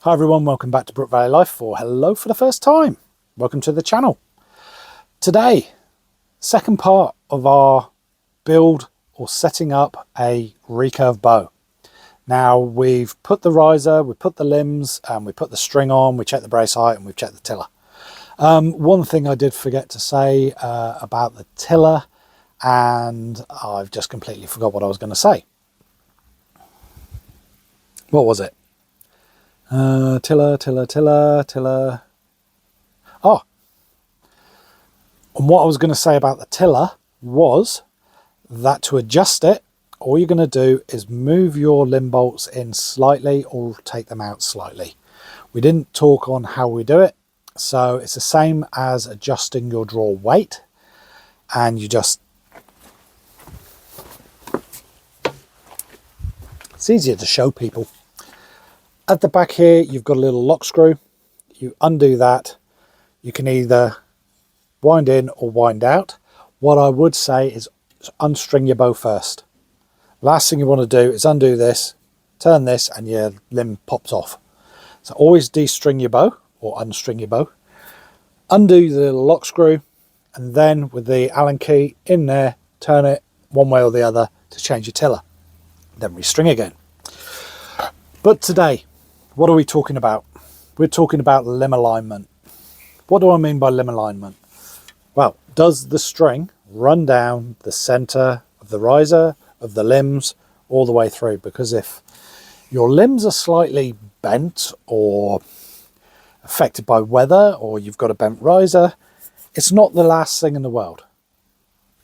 Hi everyone, welcome back to Brook Valley Life, or hello for the first time. Welcome to the channel. Today, second part of our build or setting up a recurve bow. Now we've put the riser, we put the limbs, and we put the string on, we checked the brace height, and we've checked the tiller. One thing I did forget to say about the tiller, and I've just completely forgot what I was going to say. What was it? Tiller. Oh, and what I was going to say about the tiller was that to adjust it, all you're going to do is move your limb bolts in slightly or take them out slightly. We didn't talk on how we do it, so it's the same as adjusting your draw weight, and you just, it's easier to show people. At the back here, you've got a little lock screw. You undo that. You can either wind in or wind out. What I would say is unstring your bow first. Last thing you want to do is undo this, turn this, and your limb pops off. So always de-string your bow or unstring your bow. Undo the little lock screw, and then with the Allen key in there, turn it one way or the other to change your tiller. Then restring again. But today, what are we talking about? We're talking about limb alignment. What do I mean by limb alignment? Well, does the string run down the center of the riser, of the limbs, all the way through? Because if your limbs are slightly bent or affected by weather, or you've got a bent riser, it's not the last thing in the world.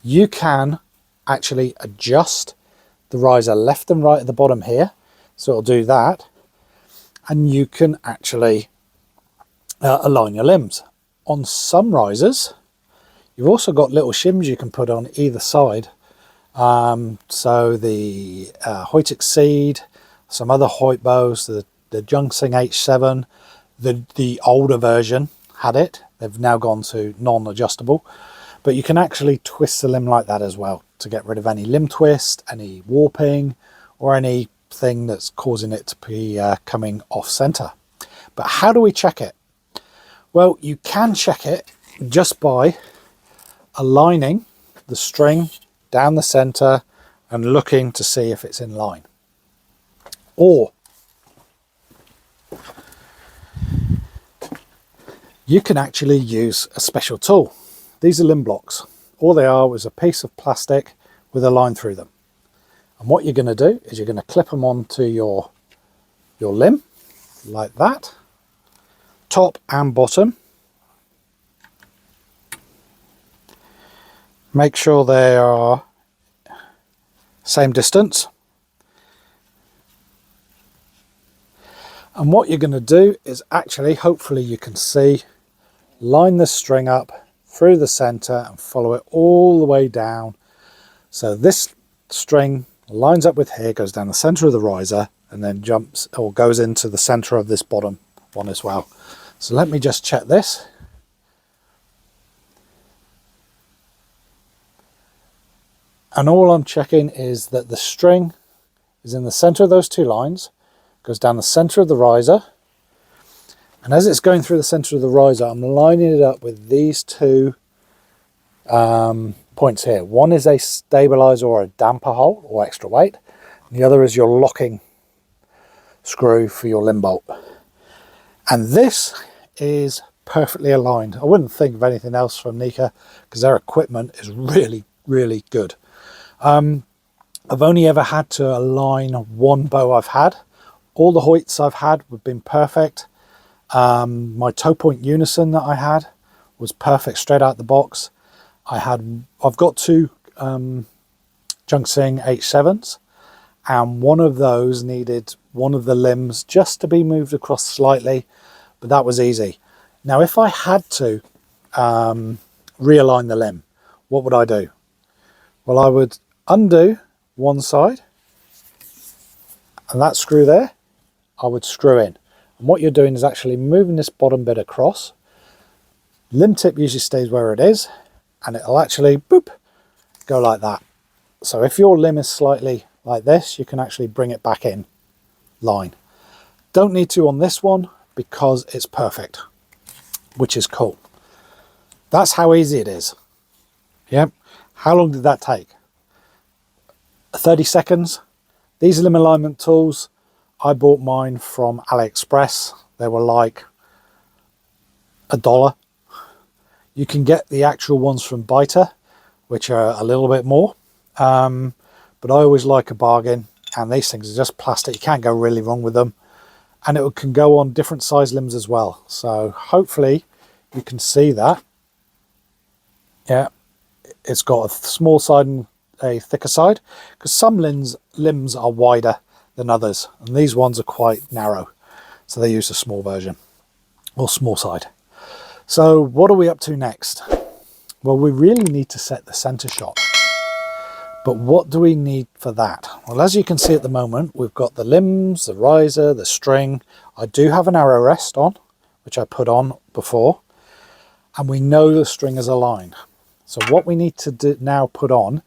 You can actually adjust the riser left and right at the bottom here. So it'll do that. And you can actually align your limbs. On some risers, you've also got little shims you can put on either side. So the Hoyt Exceed, some other Hoyt bows, the Jungsing H7, the older version had it. They've now gone to non-adjustable. But you can actually twist the limb like that as well to get rid of any limb twist, any warping, or any thing that's causing it to be coming off center. But how do we check it? Well, you can check it just by aligning the string down the center and looking to see if it's in line. Or you can actually use a special tool. These are limb blocks. All they are is a piece of plastic with a line through them. And what you're going to do is you're going to clip them onto your limb like that, top and bottom. Make sure they are same distance. And what you're going to do is actually, hopefully you can see, line the string up through the center and follow it all the way down. So this string lines up with here, goes down the center of the riser, and then jumps or goes into the center of this bottom one as well. So let me just check this. And all I'm checking is that the string is in the center of those two lines, goes down the center of the riser, and as it's going through the center of the riser, I'm lining it up with these two points here. One is a stabilizer or a damper hole or extra weight, and the other is your locking screw for your limb bolt. And this is perfectly aligned. I wouldn't think of anything else from Nika because their equipment is really, really good. I've only ever had to align one bow I've had. All the Hoyts I've had have been perfect. My toe point unison that I had was perfect straight out the box. I've got two Jungsing H7s, and one of those needed one of the limbs just to be moved across slightly, but that was easy. Now, if I had to realign the limb, what would I do? Well, I would undo one side, and that screw there, I would screw in. And what you're doing is actually moving this bottom bit across. Limb tip usually stays where it is, and it'll actually boop go like that. So if your limb is slightly like this, you can actually bring it back in line. Don't need to on this one because it's perfect, which is cool. That's how easy it is. Yep. How long did that take? 30 seconds. These limb alignment tools, I bought mine from AliExpress. They were like $1. You can get the actual ones from Biter, which are a little bit more. But I always like a bargain, and these things are just plastic. You can't go really wrong with them. And it can go on different size limbs as well. So hopefully you can see that. Yeah, it's got a small side and a thicker side, because some limbs are wider than others, and these ones are quite narrow, so they use a small version or small side. So what are we up to next? Well, we really need to set the center shot, but what do we need for that? Well, as you can see at the moment, we've got the limbs, the riser, the string. I do have an arrow rest on, which I put on before, and we know the string is aligned. So what we need to now put on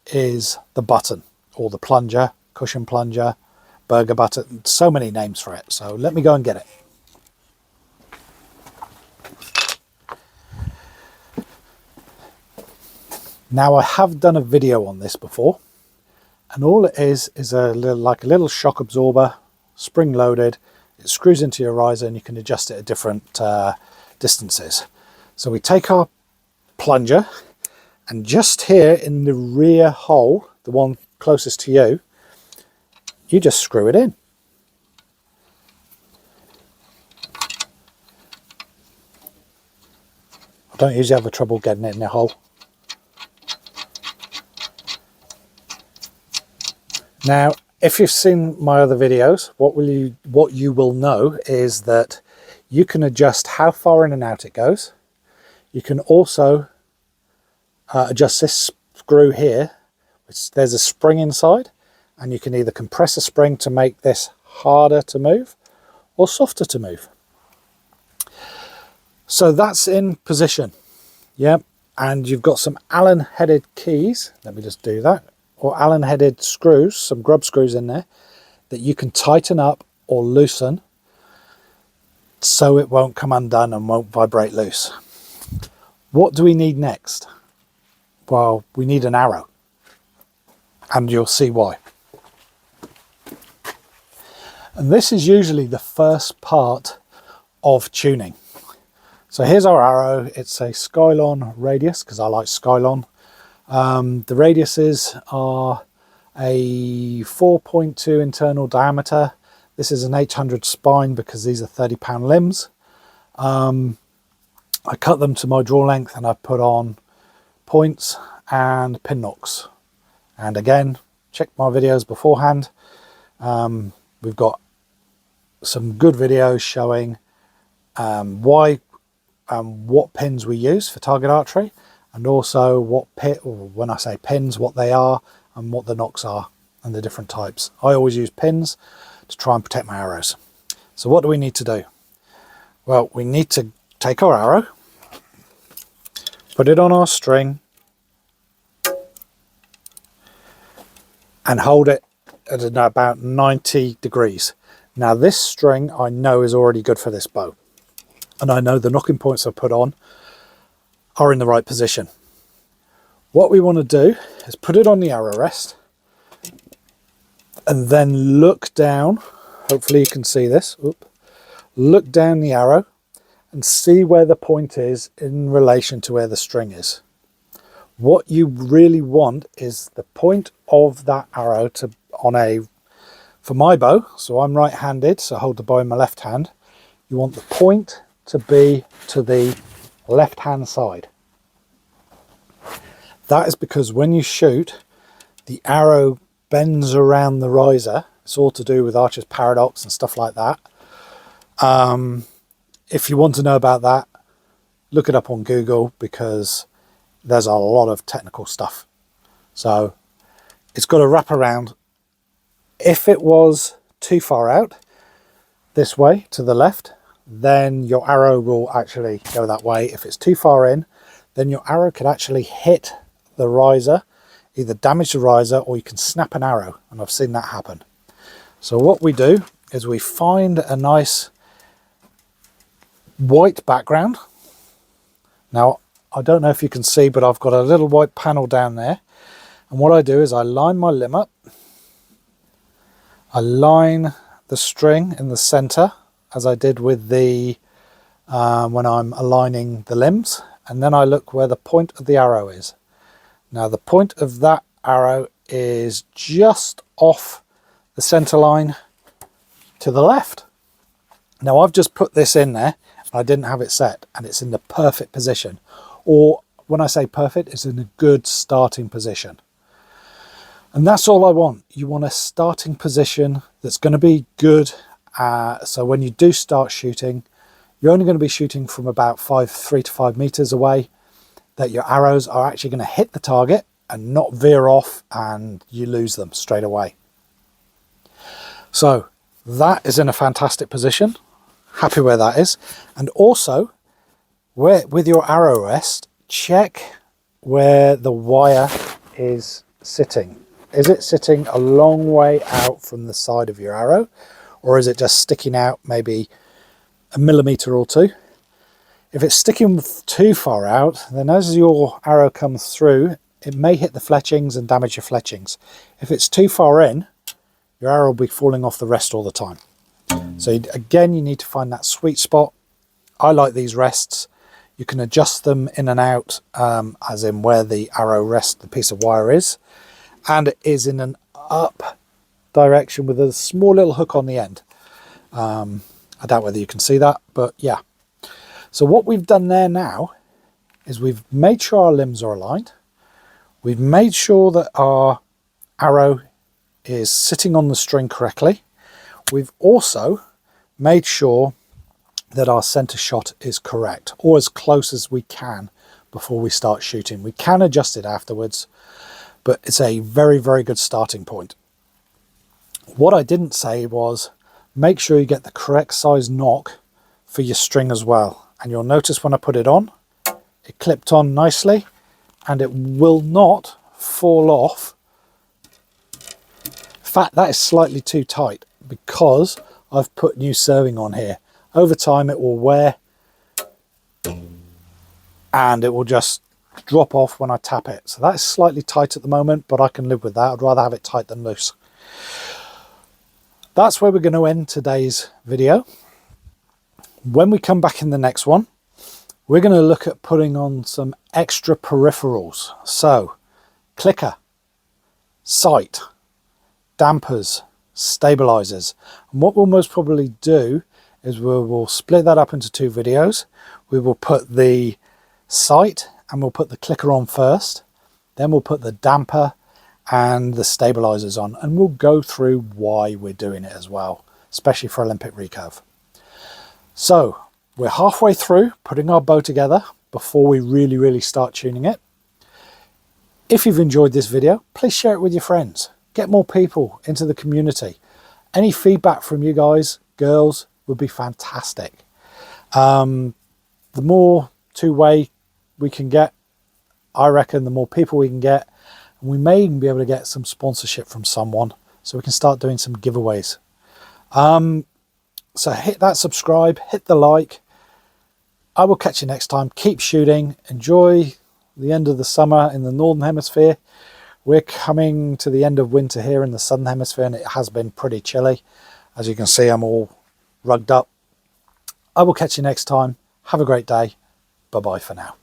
is the button, or the plunger, cushion plunger, burger button, so many names for it. So let me go and get it. Now, I have done a video on this before, and all it is like a little shock absorber, spring loaded. It screws into your riser, and you can adjust it at different distances. So we take our plunger, and just here in the rear hole, the one closest to you, you just screw it in. I don't usually have a trouble getting it in the hole. Now, if you've seen my other videos, what you will know is that you can adjust how far in and out it goes. You can also adjust this screw here, which there's a spring inside, and you can either compress a spring to make this harder to move or softer to move. So that's in position. Yep. And you've got some Allen headed keys. Let me just do that. Or Allen headed screws, some grub screws in there that you can tighten up or loosen so it won't come undone and won't vibrate loose. What do we need next? Well, we need an arrow, and you'll see why. And this is usually the first part of tuning. So here's our arrow. It's a Skylon radius, because I like Skylon. The radiuses are a 4.2 internal diameter. This is an 800 spine because these are 30-pound limbs. I cut them to my draw length, and I put on points and pin knocks. And again, check my videos beforehand. We've got some good videos showing what pins we use for target archery, and also when I say pins, what they are and what the knocks are and the different types. I always use pins to try and protect my arrows. So what do we need to do? Well, we need to take our arrow, put it on our string, and hold it at about 90 degrees. Now this string I know is already good for this bow, and I know the knocking points I put on are in the right position. What we want to do is put it on the arrow rest and then look down. Hopefully you can see this. Look down the arrow and see where the point is in relation to where the string is. What you really want is the point of that arrow for my bow, so I'm right-handed, so I hold the bow in my left hand. You want the point to be to the left-hand side. That is because when you shoot, the arrow bends around the riser. It's all to do with Archer's paradox and stuff like that. If you want to know about that, look it up on Google, because there's a lot of technical stuff. So it's got to wrap around. If it was too far out this way to the left, then your arrow will actually go that way. If it's too far in, then your arrow could actually hit the riser, either damage the riser, or you can snap an arrow, and I've seen that happen. So what we do is we find a nice white background. Now, I don't know if you can see, but I've got a little white panel down there. And what I do is I line my limb up. I line the string in the center, as I did with the when I'm aligning the limbs. And then I look where the point of the arrow is. Now, the point of that arrow is just off the center line to the left. Now, I've just put this in there. I didn't have it set, and it's in the perfect position. Or when I say perfect, it's in a good starting position. And that's all I want. You want a starting position that's going to be good. So when you do start shooting, you're only going to be shooting from about 3 to 5 meters away, that your arrows are actually going to hit the target and not veer off and you lose them straight away. So that is in a fantastic position. Happy where that is. And also, with your arrow rest, check where the wire is sitting. Is it sitting a long way out from the side of your arrow, or is it just sticking out maybe a millimeter or two? If it's sticking too far out, then as your arrow comes through, it may hit the fletchings and damage your fletchings. If it's too far in, your arrow will be falling off the rest all the time. So again, you need to find that sweet spot. I like these rests. You can adjust them in and out, as in where the arrow rest, the piece of wire is. And it is in an up direction with a small little hook on the end. I doubt whether you can see that, but yeah. So what we've done there now is we've made sure our limbs are aligned. We've made sure that our arrow is sitting on the string correctly. We've also made sure that our center shot is correct, or as close as we can before we start shooting. We can adjust it afterwards, but it's a very, very good starting point. What I didn't say was make sure you get the correct size nock for your string as well. And you'll notice when I put it on, it clipped on nicely and it will not fall off. In fact, that is slightly too tight because I've put new serving on here. Over time it will wear and it will just drop off when I tap it. So that is slightly tight at the moment, but I can live with that. I'd rather have it tight than loose. That's where we're going to end today's video. When we come back in the next one, we're going to look at putting on some extra peripherals. So clicker, sight, dampers, stabilizers. And what we'll most probably do is we'll split that up into 2 videos. We will put the sight and we'll put the clicker on first. Then we'll put the damper and the stabilizers on, and we'll go through why we're doing it as well, especially for Olympic recurve. So we're halfway through putting our bow together before we really start tuning it. If you've enjoyed this video, please share it with your friends. Get more people into the community. Any feedback from you guys, girls, would be fantastic. The more two-way we can get, I reckon the more people we can get, and we may even be able to get some sponsorship from someone so we can start doing some giveaways. So hit that subscribe, hit the like. I will catch you next time. Keep shooting. Enjoy the end of the summer in the Northern Hemisphere. We're coming to the end of winter here in the Southern Hemisphere, and it has been pretty chilly. As you can see, I'm all rugged up. I will catch you next time. Have a great day. Bye-bye for now.